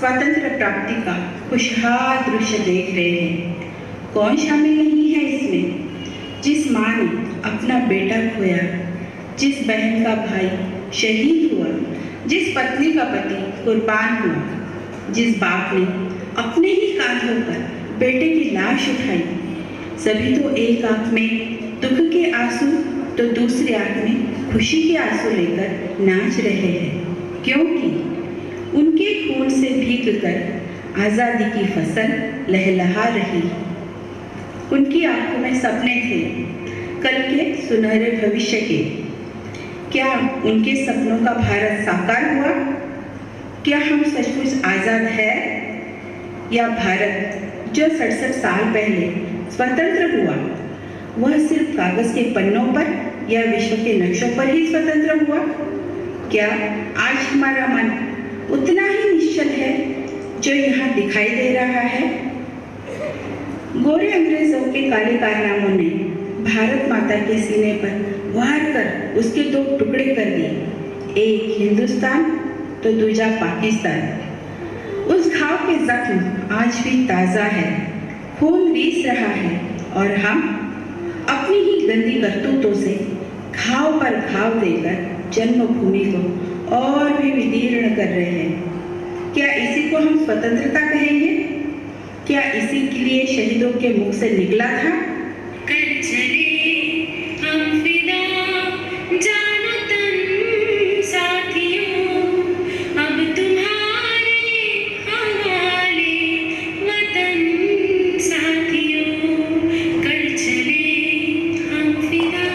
स्वतंत्र प्राप्ति का खुशहाल दृश्य देख रहे हैं। कौन शामिल नहीं है इसमें? जिस माँ ने अपना बेटा खोया, जिस बहन का भाई शहीद हुआ, जिस पत्नी का पति कुर्बान हुआ, जिस बाप ने अपने ही कांधों पर बेटे की लाश उठाई, सभी तो एक आंख में दुख के आंसू तो दूसरी आंख में खुशी के आंसू लेकर नाच रहे हैं, क्योंकि उनके खून से भीग कर आज़ादी की फसल लहलहा रही। उनकी आंखों में सपने थे कल के सुनहरे भविष्य के। क्या उनके सपनों का भारत साकार हुआ? क्या हम सचमुच आज़ाद है? या भारत जो 67 साल पहले स्वतंत्र हुआ वह सिर्फ कागज के पन्नों पर या विश्व के नक्शों पर ही स्वतंत्र हुआ? क्या आज हमारा मन उतना ही निश्चल है जो यहाँ दिखाई दे रहा है? गोरे अंग्रेजों के काले कारनामों ने भारत माता के सीने पर वार कर उसके 2 टुकड़े कर दिए, एक हिंदुस्तान तो दूजा पाकिस्तान। उस घाव के जख्म आज भी ताज़ा है, खून रीस रहा है और हम अपनी ही गंदी करतूतों से घाव पर घाव देकर जन्मभूमि को और भी विदीर्ण कर रहे हैं। क्या इसी को हम स्वतंत्रता कहेंगे? क्या इसी के लिए शहीदों के मुख से निकला था? कर चले हम फिदा जानो तन साथियों, अब तुम्हारे हवाले वतन साथियों, कर चले हम फिदा।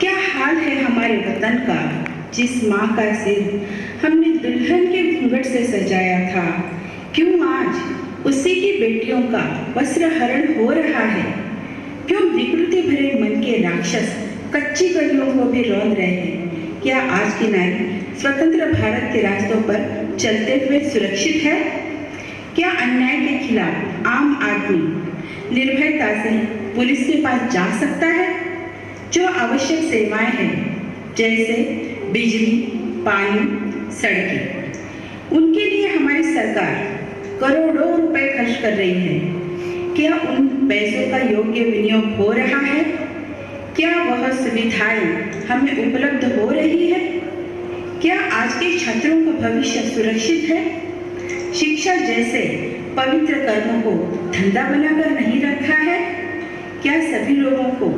क्या हाल है हमारे वतन का, जिस माँ का सिर हमने दुल्हन के घूंघट से सजाया था? क्यों आज उसी की बेटियों का वस्त्र हरण हो रहा है? क्यों विकृति भरे मन के राक्षस कच्ची गलियों को भी रौंद रहे हैं? क्या आज की नारी स्वतंत्र भारत के रास्तों पर चलते हुए सुरक्षित है? क्या अन्याय के खिलाफ आम आदमी निर्भयता से पुलिस के पास जा सकता है? जो आवश्यक सेवाएं हैं जैसे बिजली, पानी, सड़कें, उनके लिए हमारी सरकार करोड़ों रुपए खर्च कर रही है। क्या उन पैसों का योग्य विनियोग हो रहा है? क्या वह सुविधाएं हमें उपलब्ध हो रही है? क्या आज के छात्रों का भविष्य सुरक्षित है? शिक्षा जैसे पवित्र कर्मों को धंधा बनाकर नहीं रखा है? क्या सभी लोगों को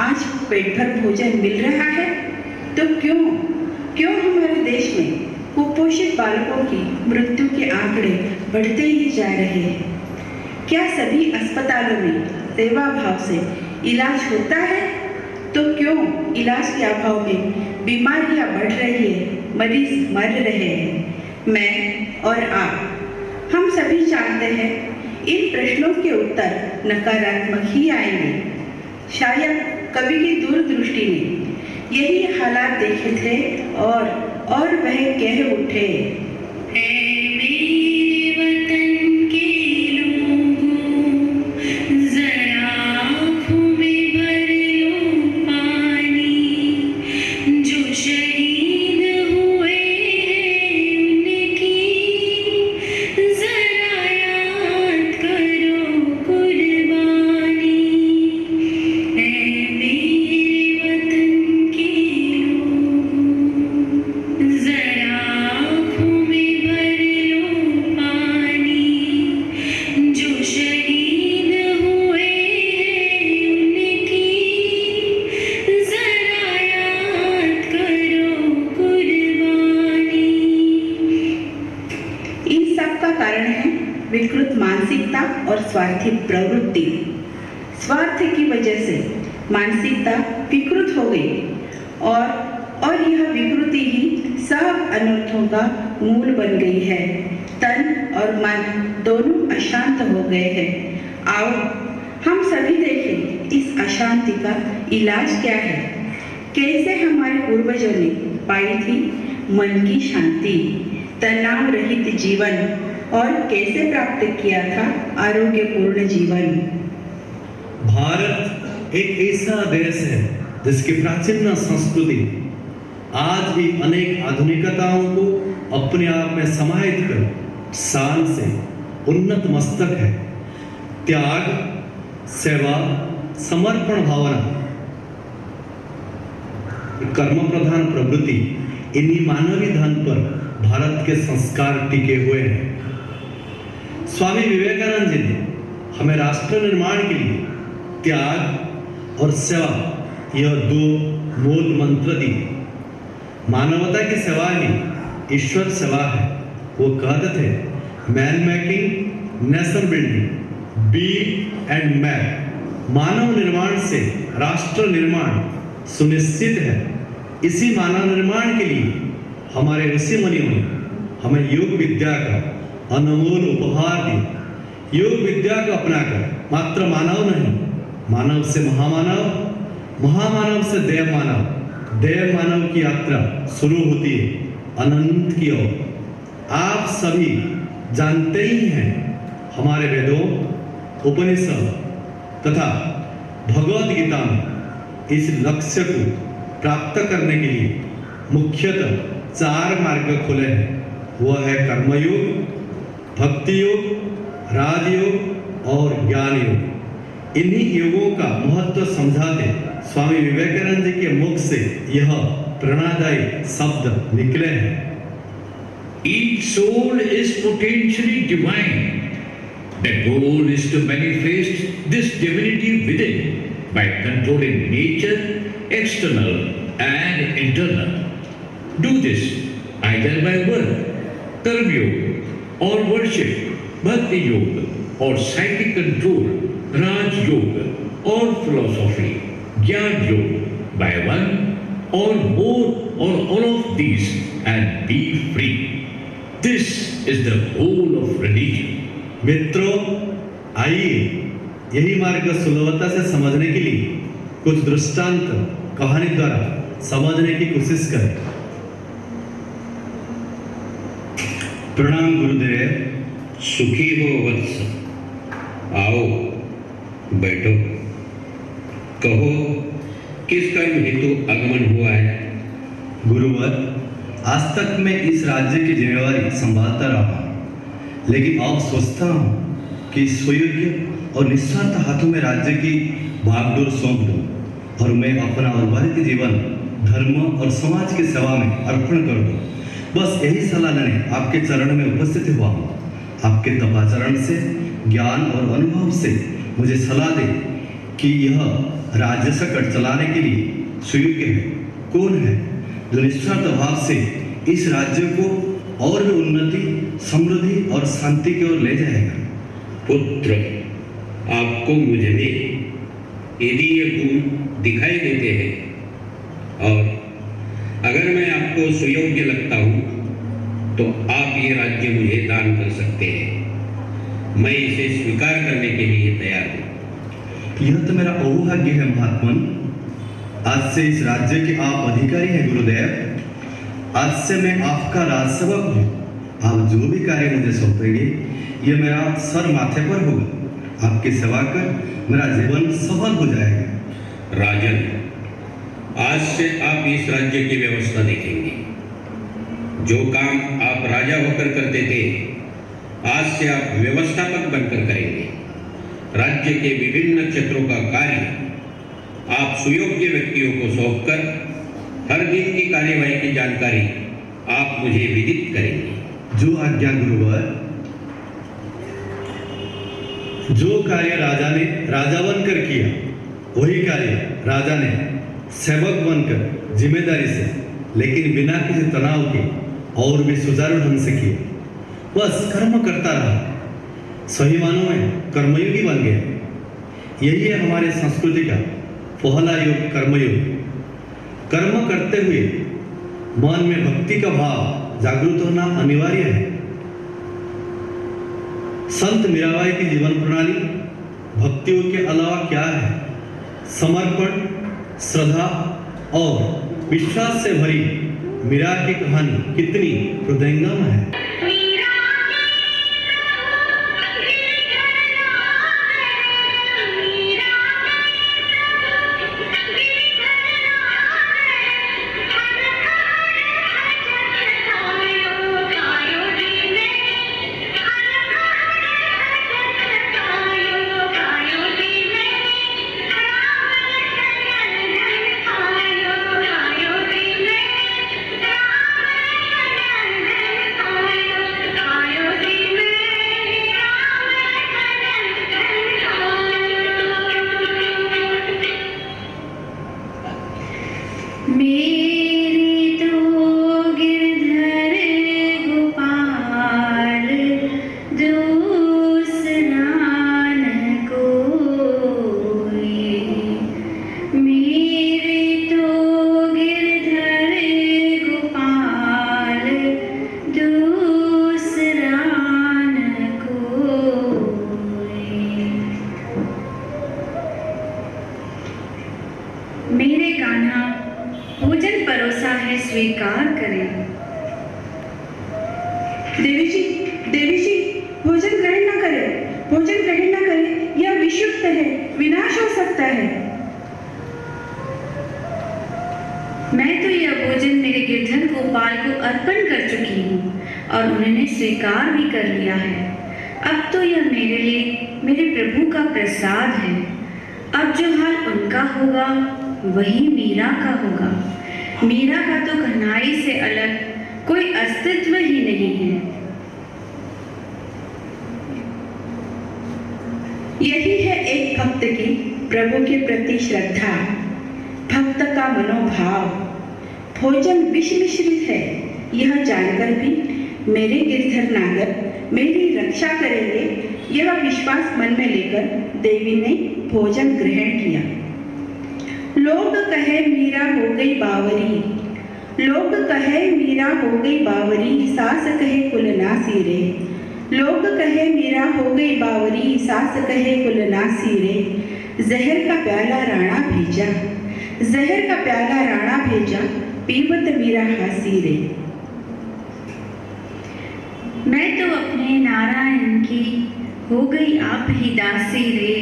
आज पेट भर भोजन मिल रहा है? तो क्यों हमारे देश में कुपोषित बालकों की मृत्यु के आंकड़े बढ़ते ही जा रहे हैं? क्या सभी अस्पतालों में सेवा भाव से इलाज होता है? तो क्यों इलाज के अभाव में बीमारियां बढ़ रही है, मरीज मर रहे हैं? मैं और आप हम सभी जानते हैं इन प्रश्नों के उत्तर नकारात्मक ही आएंगे। शायद कभी की दूरदृष्टि ने यही हालात देखे थे और वह कह उठे, विकृत मानसिकता और स्वार्थी प्रवृत्ति। स्वार्थ की वजह से मानसिकता विकृत हो गई और यह विकृति ही सब अनर्थों का मूल बन गई है। तन और मन दोनों अशांत हो गए हैं। आओ हम सभी देखें इस अशांति का इलाज क्या है। कैसे हमारे पूर्वजों ने पाई थी मन की शांति, तनाव रहित जीवन और कैसे प्राप्त किया था आरोग्यपूर्ण जीवन। भारत एक ऐसा देश है जिसकी प्राचीन संस्कृति आज भी अनेक आधुनिकताओं को अपने आप में समाहित कर शान से उन्नत मस्तक है। त्याग, सेवा, समर्पण भावना, कर्म प्रधान प्रवृत्ति, इन्हीं मानवीय धन पर भारत के संस्कार टिके हुए हैं। स्वामी विवेकानंद जी ने हमें राष्ट्र निर्माण के लिए त्याग और सेवा, यह दो मूल मंत्र दिए। मानवता की सेवा ही ईश्वर सेवा है। वो कहते थे, man making, nation building, be and make. मानव निर्माण से राष्ट्र निर्माण सुनिश्चित है। इसी मानव निर्माण के लिए हमारे ऋषि मुनियों ने हमें योग विद्या का अनमोल उपहार दिया। योग विद्या को अपनाकर मात्र मानव नहीं, मानव से महामानव, महामानव से देव मानव, देव मानव की यात्रा शुरू होती है अनंत की ओर। आप सभी जानते ही हैं, हमारे वेदों, उपनिषद तथा भगवद गीता में इस लक्ष्य को प्राप्त करने के लिए मुख्यतः 4 मार्ग खुले हैं। वह है कर्मयोग, भक्ति योग, राजयोग और ज्ञान योग। इन्हीं योगों का महत्व समझाते स्वामी विवेकानंद जी के मुख से यह प्रेरणादायी शब्द निकले हैं। Each soul is potentially divine. The goal is to manifest this divinity within by controlling nature, external and internal. Do this either by work, karma yoga, or worship, bhakti yoga, or psychic control, raj yoga, or philosophy, jnana yoga, by one or more or all of these, and be free. This is the whole of religion. मित्रों, आइए यही मार्ग सुलभता से समझने के लिए कुछ दृष्टांत कहानी द्वारा समझने की कोशिश करें। प्रणाम गुरुदेव। सुखी हो वत्स, आओ बैठो। कहो, किस कर्म हेतु आगमन हुआ है? गुरुवर, आज तक मैं इस राज्य की जिम्मेवारी संभालता रहा, लेकिन अब सोचता हूँ कि सुयोग्य और निस्वार्थ हाथों में राज्य की भागडोर सौंप दूँ और मैं अपना वैवाहिक जीवन धर्म और समाज की सेवा में अर्पण कर दूँ। बस यही सलाह लेने आपके चरण में उपस्थित हुआ हूँ। आपके तपाचरण से, ज्ञान और अनुभव से मुझे सलाह दे कि यह राज्य सकट चलाने के लिए सुयोग्य है, कौन है जो निस्वार्थ भाव से इस राज्य को और भी उन्नति, समृद्धि और शांति की ओर ले जाएगा। पुत्र, आपको मुझ में यदि ये गुण दिखाई देते हैं और अगर मैं आपको सुयोग्य लगता हूँ तो आप ये राज्य मुझे दान कर सकते हैं। मैं इसे स्वीकार करने के लिए तैयार हूँ। यह तो मेरा अहोभाग्य है महात्मन। आज से इस राज्य के आप अधिकारी हैं गुरुदेव। आज से मैं आपका राजसेवक हूँ। आप जो भी कार्य मुझे सौंपेंगे, यह मेरा सर माथे पर होगा। आपकी सेवा कर मेरा जीवन सफल हो जाएगा। राजन, आज से आप इस राज्य की व्यवस्था देखेंगे। जो काम आप राजा होकर करते थे, आज से आप व्यवस्थापक बनकर करेंगे। राज्य के विभिन्न क्षेत्रों का कार्य आप सुयोग्य व्यक्तियों को सौंपकर हर दिन की कार्यवाही की जानकारी आप मुझे विदित करेंगे। जो आज्ञा गुरुवर। जो कार्य राजा ने राजा बनकर किया, वही कार्य राजा ने सेवक बनकर जिम्मेदारी से, लेकिन बिना किसी तनाव के और भी सुचारू ढंग से किया। बस कर्म करता रहा, सही मानों में कर्मयोगी बन गया। यही है हमारे संस्कृति का पहला योग, कर्मयोग। कर्म करते हुए मन में भक्ति का भाव जागृत होना अनिवार्य है। संत मीराबाई की जीवन प्रणाली भक्तियों के अलावा क्या है? समर्पण, श्रद्धा और विश्वास से भरी मीरा की कहानी कितनी हृदयंगम है। देवी जी, भोजन ग्रहण न करें, भोजन ग्रहण न करें, यह विषुक्त है, विनाश हो सकता है। मैं तो यह भोजन मेरे गिरधर गोपाल को अर्पण कर चुकी हूँ और उन्होंने स्वीकार भी कर लिया है। अब तो यह मेरे लिए मेरे प्रभु का प्रसाद है। अब जो हाल उनका होगा वही मीरा का होगा। मीरा का तो कन्हैया से अलग कोई अस्तित्व ही नहीं है। यही है एक भक्त की प्रभु के प्रति श्रद्धा, भक्त का मनोभाव। भोजन विष मिश्रित है, यह जानकर भी मेरे गिरधर नागर मेरी रक्षा करेंगे, यह विश्वास मन में लेकर देवी ने भोजन ग्रहण किया। लोग कहे मीरा हो गई बावरी, लोग कहे मीरा हो गई बावरी, सास कहे कुलनासी रे। लोग कहे मीरा हो गई बावरी, सास कहे कुलनासी रे। जहर का प्याला राणा भेजा, जहर का प्याला राणा भेजा, पीवत मीरा हासी रे। मैं तो अपने नारायण की हो गई आप ही दासी रे।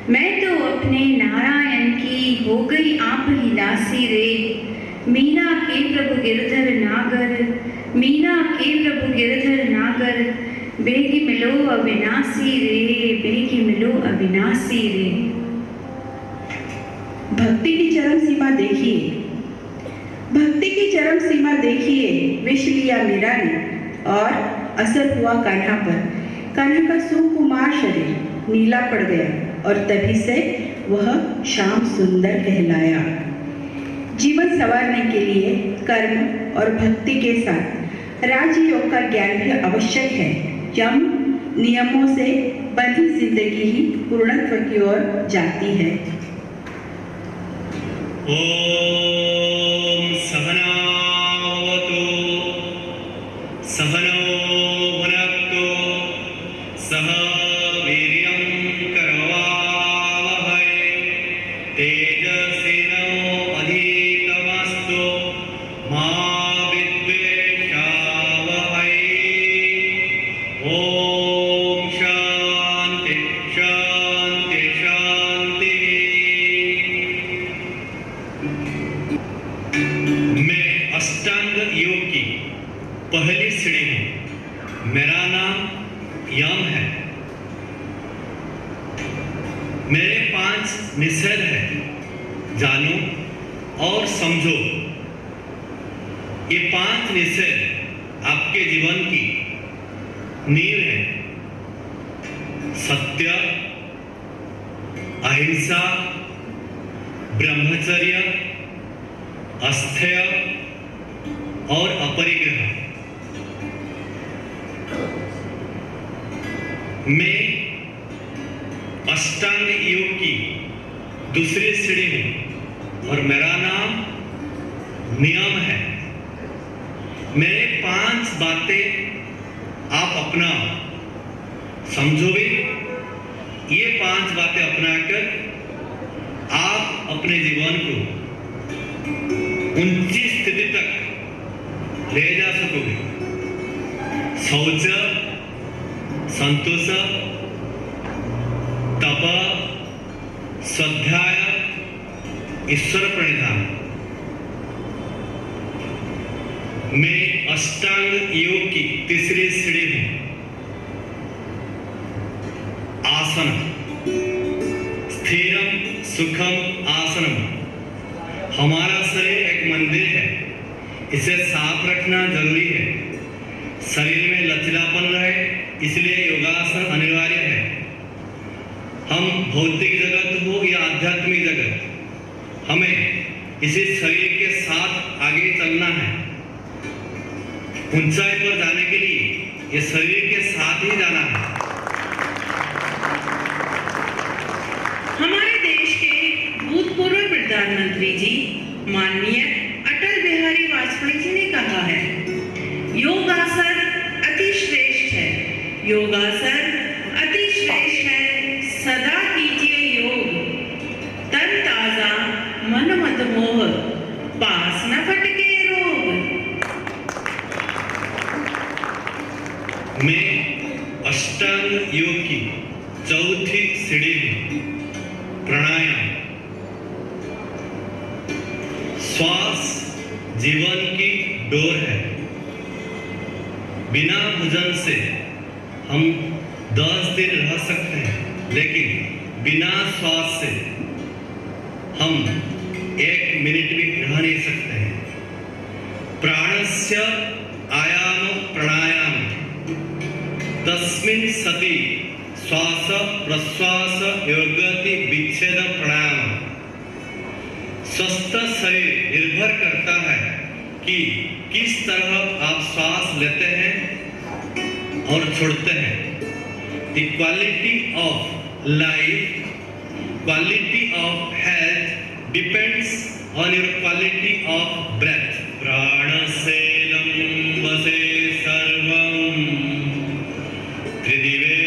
मैं तो अपने नारायण की हो गई आप ही दासी रे। मीरा के प्रभु गिरधर नागर, मीरा के प्रभु गिरधर नागर, बेगी मिलो अविनाशी रे, बेगी मिलो अविनाशी रे। भक्ति की चरम सीमा देखिए, भक्ति की चरम सीमा देखिए। विष लिया मीरा ने और असर हुआ कान्हा पर। कान्हा का सुकुमार शरीर नीला पड़ गया और तभी से वह श्याम सुंदर कहलाया। जीवन संवारने के लिए कर्म और भक्ति के साथ राजयोग का ज्ञान भी आवश्यक है। यम नियमों से बंधी जिंदगी ही पूर्णत्व की ओर जाती है। ओम सहना भवतु, सहनो भुनक्तु, सह वीर्यं करवावहै, तेजस्विनो अधितमस्तु मा विद्विषावहै। ओम शांति शांति शांति। मैं अष्टांग योग की पहली सीढ़ी हूं। मेरा नाम यम है। मेरे 5 निषेध है, जानो और समझो। ये 5 निषेध आपके जीवन की नींव है। सत्य, अहिंसा, ब्रह्मचर्य, अस्थेय और अपरिग्रह। मैं अष्टांग योग की दूसरी सीढ़ी हूं और मेरा नाम नियम है। मेरे 5 बातें आप अपना समझोगे। ये 5 बातें अपनाकर आप अपने जीवन को ऊंची स्थिति तक ले जा सकोगे। शौच, संतोष, तप, स्वाध्याय, ईश्वर प्रणिधान। मैं अष्टांग योग की तीसरी सीढ़ी हूं। आसन, स्थिरम सुखम आसनम। हमारा शरीर एक मंदिर है, इसे साफ रखना जरूरी है। शरीर में लचीलापन रहे, इसलिए योगासन अनिवार्य है। हम भौतिक जगत हो या आध्यात्मिक जगत, हमें इसी शरीर के साथ आगे चलना है। ऊंचाई पर जाने के लिए ये शरीर के साथ ही जाना है। हमारे देश के भूतपूर्व प्रधानमंत्री जी माननीय अटल बिहारी वाजपेयी जी ने कहा है, योगासन अति श्रेष्ठ है, योगासन अति श्रेष्ठ है। सदा कीजिए योग, तन ताजा मन मत मोह, पास न फटके रोग। मैं अष्टांग योग की चौथी सीढ़ी में प्राणायाम। श्वास जीवन की डोर है। बिना भोजन से हम 10 दिन रह सकते हैं, लेकिन बिना श्वास से हम 1 मिनट भी रह नहीं सकते हैं। प्राणस्य आयाम प्राणायाम तस्मिन् सति श्वास प्रश्वास योगति विच्छेद प्राणायाम। स्वस्थ शरीर निर्भर करता है कि किस तरह आप श्वास लेते हैं और छोड़ते हैं। The quality of life, quality of health depends on your quality of breath. प्राणसेनं वसे सर्वं त्रिदिवे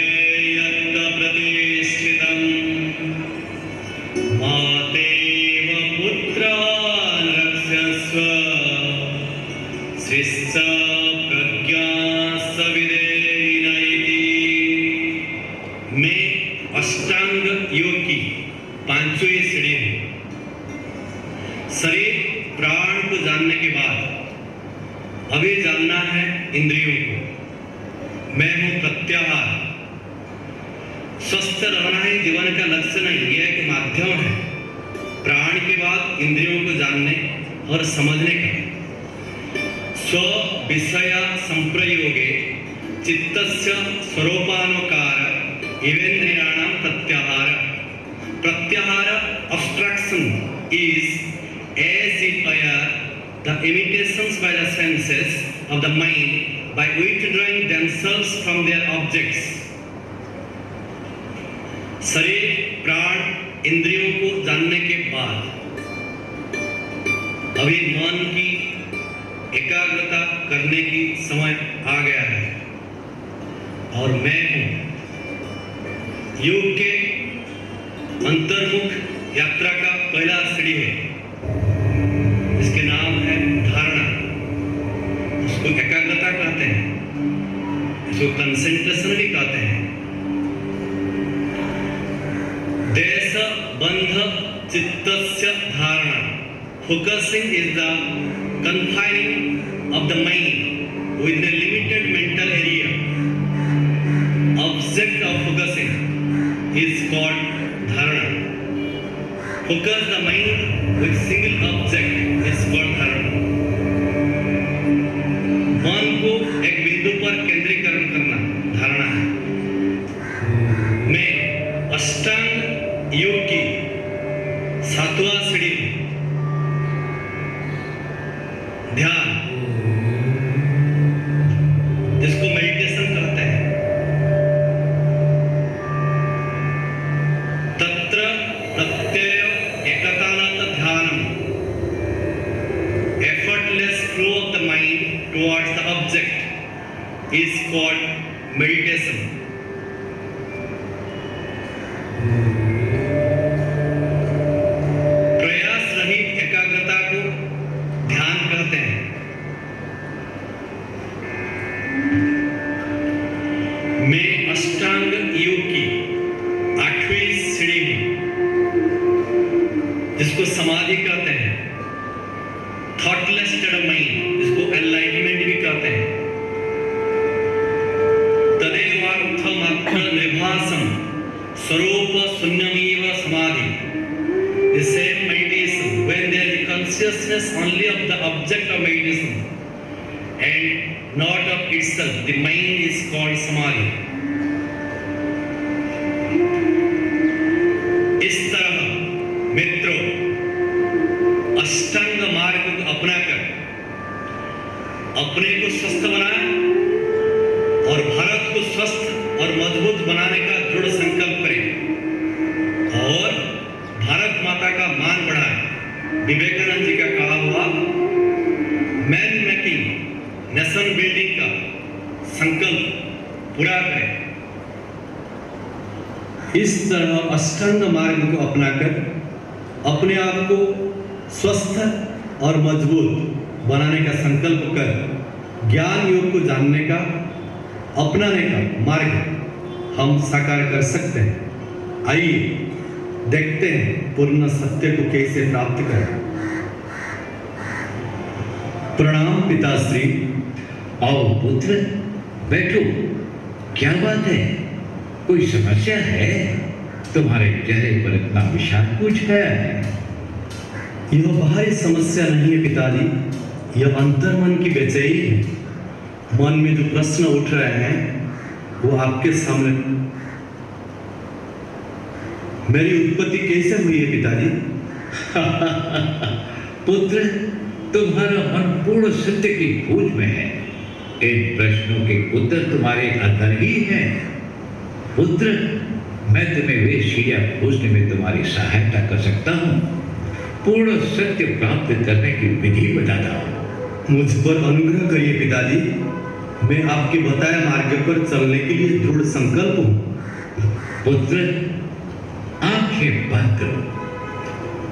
यत्र प्रतिष्ठितं मातेव पुत्रान् रक्षस्व श्रीश्च प्रज्ञास्य विधेयिन इति। मैं अष्टांग योग की 5वीं सीढ़ी हूँ। शरीर प्राण को जानने के बाद अभी जानना है इंद्रियों को। मैं हूं प्रत्याहार। स्वस्थ रहना ही जीवन का लक्ष्य नहीं, यह एक माध्यम है प्राण के बाद इंद्रियों को जानने और समझने का। स्व विषय संप्रयोगे चित्तस्य स्वरूपानुकार इवेन्द्रियाणां प्रत्याहार। प्रत्याहार abstraction is as if the imitations by the senses of the mind by withdrawing themselves from their objects. शरीर प्राण इंद्रियों को जानने के बाद अभी मन की एकाग्रता करने की समय आ गया है और मैं हूं। योग के अंतर्मुख यात्रा का पहला सीढ़ी है, इसके नाम है धारणा। उसको एकाग्रता कहते हैं, इसको कंसेंट्रेशन भी कहते हैं। देश बंध चित्तस्य धारणा। Focusing is the confining of the mind within a limited mental area. Object of focusing is called dharana. Focus the mind with single object is called dharana. मन को एक बिंदु पर केंद्रीकरण करना धारणा है। मैं अष्टांग योग की 7वां सीढ़ी ध्यान, जिसको मेडिटेशन कहते हैं। तत्र प्रत्यय एकतानत ध्यानम, effortless flow of the mind towards the object is called meditation. प्रयास रहित एकाग्रता को ध्यान कहते हैं। मैं अष्टांग योग की 8वीं सीढ़ी हूं, जिसको समाधि कहते हैं। थॉटलेस स्टेट ऑफ माइंड, जिसको एनलाइटमेंट भी कहते हैं। तदेवार्थ मात्र निर्भासम स्वरूप शून्यमेव समाधि। The same meditation, when there is consciousness only of the object of meditation and not of itself, the mind is called samadhi. इस तरह मित्रों, अष्टांग मार्ग को अपनाकर अपने को स्वस्थ बनाएं और भारत को स्वस्थ और मजबूत बनाने का दृढ़ संकल्प करें और भारत माता का मान बढ़ाएं। विवेकानंद जी का कहा हुआ मैन मेकिंग नेशन बिल्डिंग का संकल्प पूरा करें। इस तरह अष्टांग मार्ग को अपनाकर अपने आप को स्वस्थ और मजबूत बनाने का संकल्प कर ज्ञान योग को जानने का अपनाने का मार्ग हम साकार कर सकते हैं। आइए देखते हैं पूर्ण सत्य को कैसे प्राप्त करें। प्रणाम पिताश्री। आओ पुत्र, बैठो। क्या बात है? कोई समस्या है? तुम्हारे चेहरे पर इतना विषाद कुछ है? यह बाहरी समस्या नहीं है पिताजी, यह अंतर्मन की बेचैनी है। मन में जो प्रश्न उठ रहे हैं वो आपके सामने। मेरी उत्पत्ति कैसे हुई है पिताजी? पुत्र, तुम्हारा मन पूर्ण सत्य की खोज में है। इन प्रश्नों के उत्तर तुम्हारे अंदर ही हैं। पुत्र, मैं तुम्हें वे सीढ़ियां खोजने में तुम्हारी सहायता कर सकता हूँ। पूर्ण सत्य प्राप्त करने की विधि बताता हूँ। मुझ पर अनुग्रह करिए पिताजी। मैं आपके बताए मार्ग पर चलने के लिए दृढ़ संकल्प हूँ। पुत्र, आंखें बंद करो,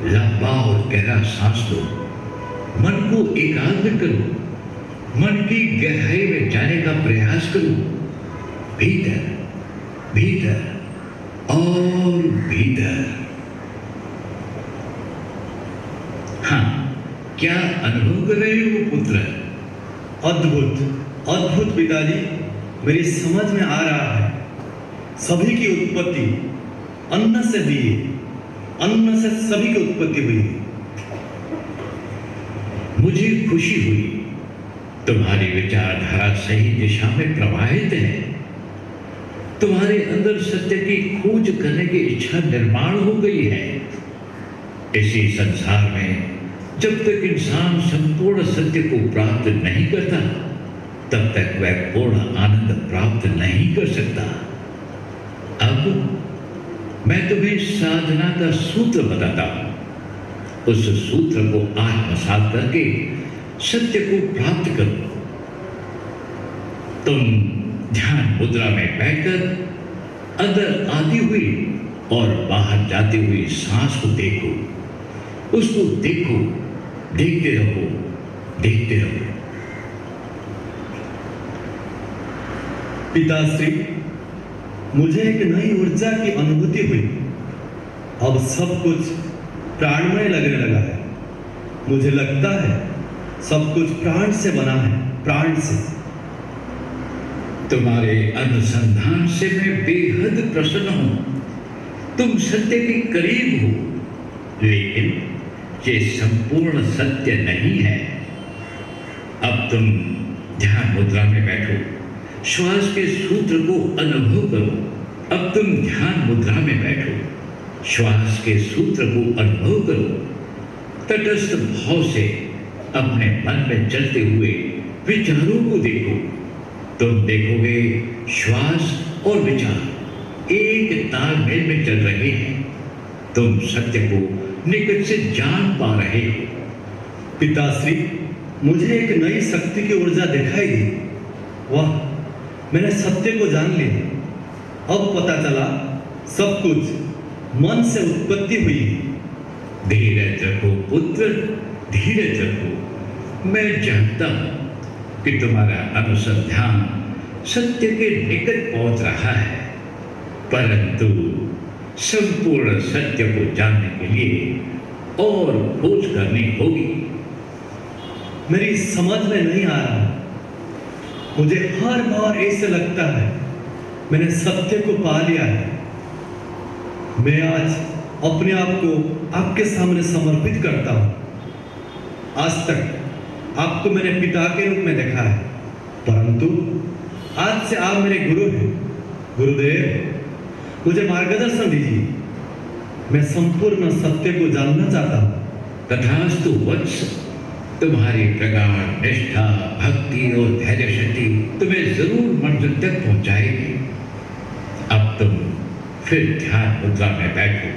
लंबा और गहरा सांस लो, मन को एकाग्र करो, मन की गहराई में जाने का प्रयास करो। भीतर, भीतर और भीतर। हाँ, क्या अनुभव कर रहे हो पुत्र? अद्भुत, अद्भुत पिताजी। मेरी समझ में आ रहा है सभी की उत्पत्ति अन्न से हुई है। अन्न से सभी की उत्पत्ति हुई है। मुझे खुशी हुई तुम्हारी विचारधारा सही दिशा में प्रवाहित है। तुम्हारे अंदर सत्य की खोज करने की इच्छा निर्माण हो गई है। इसी संसार में जब तक इंसान संपूर्ण सत्य को प्राप्त नहीं करता, तब तक वह पूर्ण आनंद प्राप्त नहीं कर सकता। अब मैं तुम्हें साधना का सूत्र बताता हूं। उस सूत्र को आत्मसात करके सत्य को प्राप्त करो। तुम ध्यान मुद्रा में बैठकर अंदर आती हुई और बाहर जाती हुई सांस को देखो। उसको देखो, देखते रहो, देखते रहो। पिताश्री, मुझे एक नई ऊर्जा की अनुभूति हुई। अब सब कुछ प्राणमय लगने लगा है। मुझे लगता है सब कुछ प्राण से बना है, प्राण से। तुम्हारे अनुसंधान से मैं बेहद प्रसन्न हूं। तुम सत्य के करीब हो, लेकिन ये संपूर्ण सत्य नहीं है। अब तुम ध्यान मुद्रा में बैठो, श्वास के सूत्र को अनुभव करो। अब तुम ध्यान मुद्रा में बैठो, श्वास के सूत्र को अनुभव करो। तटस्थ भाव से अपने मन में चलते हुए विचारों को देखो। तुम देखोगे श्वास और विचार एक तालमेल में चल रहे हैं। तुम सत्य को निकट से जान पा रहे हो। पिताश्री, मुझे एक नई शक्ति की ऊर्जा दिखाई दी। वाह, मैंने सत्य को जान लिया। अब पता चला सब कुछ मन से उत्पत्ति हुई है। धीरज रखो पुत्र, धीरज रखो। मैं जानता हूं कि तुम्हारा अनुसंधान सत्य के निकट पहुंच रहा है, परंतु संपूर्ण सत्य को जानने के लिए और खोज करनी होगी। मेरी समझ में नहीं आ रहा। मुझे हर बार ऐसे लगता है मैंने सत्य को पा लिया है। मैं आज अपने आप को आपके सामने समर्पित करता हूं। आज तक आपको मैंने पिता के रूप में देखा है, परंतु आज से आप मेरे गुरु हैं। गुरुदेव, मुझे मार्गदर्शन दीजिए। मैं संपूर्ण सत्य को जानना चाहता हूं। तथास्तु वत्स, तुम्हारी प्रगाढ़ निष्ठा, भक्ति और धैर्य शक्ति तुम्हें जरूर मंजिल तक पहुंचाएगी। अब तुम फिर ध्यान मुद्रा में बैठो,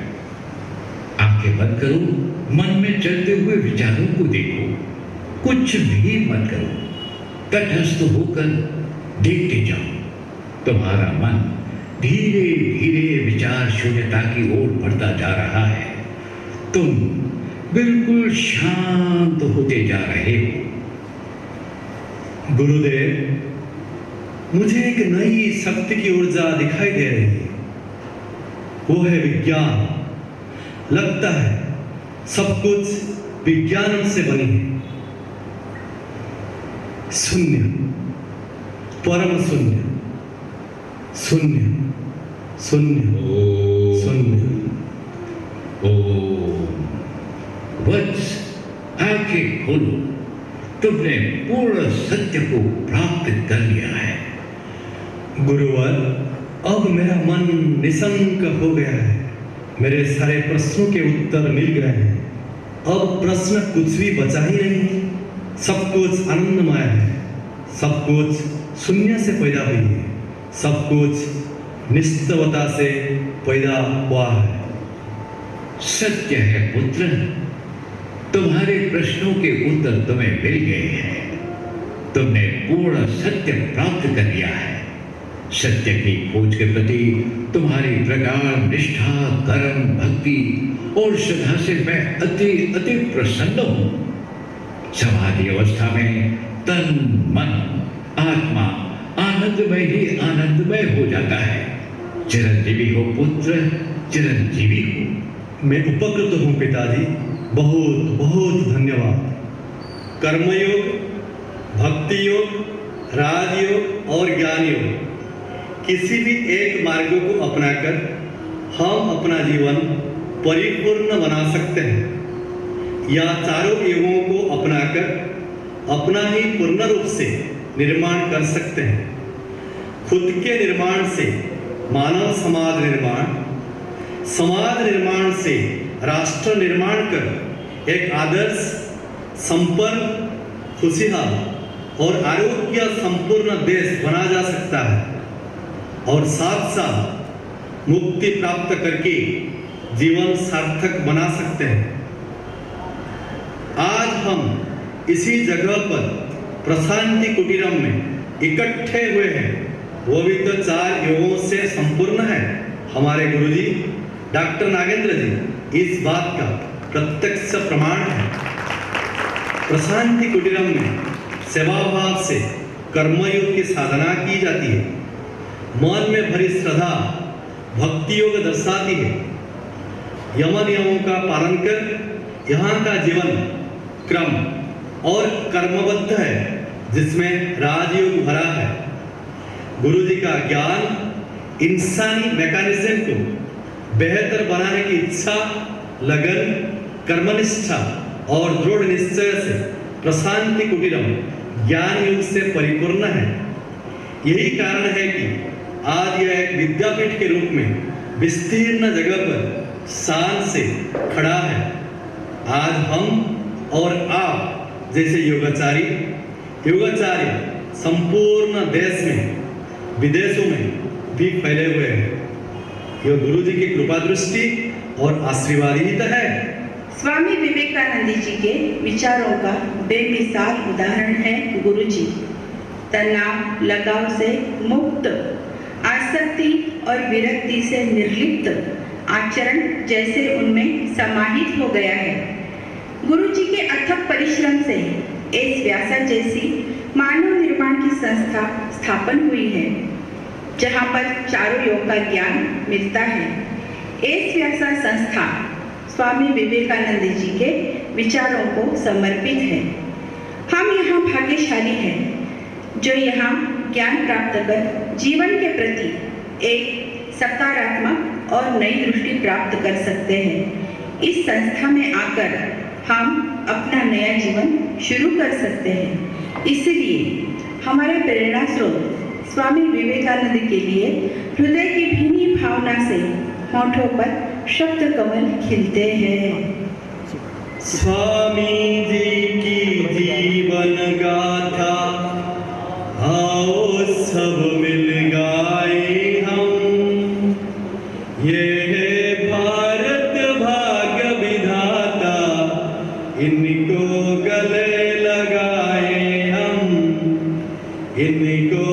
आंखें बंद करो, मन में चलते हुए विचारों को देखो। कुछ भी मत करो, तटस्थ होकर देखते जाओ। तुम्हारा मन धीरे धीरे विचार शून्यता की ओर बढ़ता जा रहा है। तुम बिल्कुल शांत होते जा रहे हो। गुरुदेव, मुझे एक नई शक्ति की ऊर्जा दिखाई दे रही है। वो है विज्ञान। लगता है सब कुछ विज्ञान से बनी है। शून्य, परम शून्य, शून्य, शून्य, शून्य। वत्स, आंखें खोलो, तुमने पूर्ण सत्य को प्राप्त कर लिया है। गुरुवर, अब मेरा मन निशंक हो गया है। मेरे सारे प्रश्नों के उत्तर मिल गए हैं। अब प्रश्न कुछ भी बचा ही नहीं। सब कुछ आनंदमय है। सब कुछ शून्य से पैदा हुई है। सब कुछ निस्तवता से पैदा हुआ है। सत्य है पुत्र, तुम्हारे प्रश्नों के उत्तर तुम्हें मिल गए हैं। तुमने पूर्ण सत्य प्राप्त कर लिया है। सत्य की खोज के प्रति तुम्हारी प्रगाढ़ निष्ठा, कर्म, भक्ति और श्रद्धा से मैं अति अति प्रसन्न हूं। समाधि अवस्था में तन, मन, आत्मा आनंदमय ही आनंदमय हो जाता है। चिरंजीवी हो पुत्र, चिरंजीवी हो। मैं उपकृत हूँ पिताजी। बहुत बहुत धन्यवाद। कर्मयोग, भक्ति योग, राजयोग और ज्ञान योग, किसी भी एक मार्ग को अपनाकर हम अपना जीवन परिपूर्ण बना सकते हैं, या चारों योगों को अपनाकर अपना ही पूर्ण रूप से निर्माण कर सकते हैं। खुद के निर्माण से मानव समाज निर्माण, समाज निर्माण से राष्ट्र निर्माण कर एक आदर्श, संपन्न, खुशहाल और आरोग्य संपूर्ण देश बना जा सकता है, और साथ साथ मुक्ति प्राप्त करके जीवन सार्थक बना सकते हैं। आज हम इसी जगह पर प्रशांति कुटीरम में इकट्ठे हुए हैं। वो भी तो 4 योगों से संपूर्ण है। हमारे गुरुजी डॉक्टर नागेंद्र जी इस बात का प्रत्यक्ष प्रमाण है। प्रशांति कुटीरम में सेवा भाव से कर्मयोग की साधना की जाती है। मन में भरी श्रद्धा भक्ति योग दर्शाती है। यम नियमों का पालन कर यहाँ का जीवन क्रम और कर्मबद्ध है, जिसमें राजयोग भरा है। गुरुजी का ज्ञान इंसानी मैकेनिज्म को बेहतर बनाने की इच्छा, लगन, कर्मनिष्ठा और दृढ़ निश्चय से प्रशांति कुटीरम ज्ञान योग से परिपूर्ण है। यही कारण है कि आज यह एक विद्यापीठ के रूप में विस्तीर्ण जगह पर शान से खड़ा है। आज हम और आप जैसे योगाचार्य संपूर्ण देश में, विदेशों में भी फैले हुए हैं। यह गुरु जी की कृपा दृष्टि और आशीर्वाद ही तो है। स्वामी विवेकानंद जी के विचारों का बेमिसाल उदाहरण है गुरु जी। तनाव, लगाव से मुक्त, आसक्ति और विरक्ति से निर्लिप्त आचरण जैसे उनमें समाहित हो गया है। गुरु जी के अथक परिश्रम से एस व्यासा जैसी मानव निर्माण की संस्था स्थापन हुई है, जहां पर चारों योग का ज्ञान मिलता है। एस व्यासा संस्था स्वामी विवेकानंद जी के विचारों को समर्पित है। हम यहाँ भाग्यशाली हैं जो यहाँ ज्ञान प्राप्त कर जीवन के प्रति एक सकारात्मक और नई दृष्टि प्राप्त कर सकते हैं। इस संस्था में आकर हम अपना नया जीवन शुरू कर सकते हैं। इसलिए हमारे प्रेरणा स्रोत स्वामी विवेकानंद के लिए हृदय की भीनी भावना से होठों पर शब्द कमल खिलते हैं। स्वामी जी की जीवन गाथा आओ सब मिल गाए हम। ये है भारत भाग्य विधाता, इनको गले लगाए हम, इनको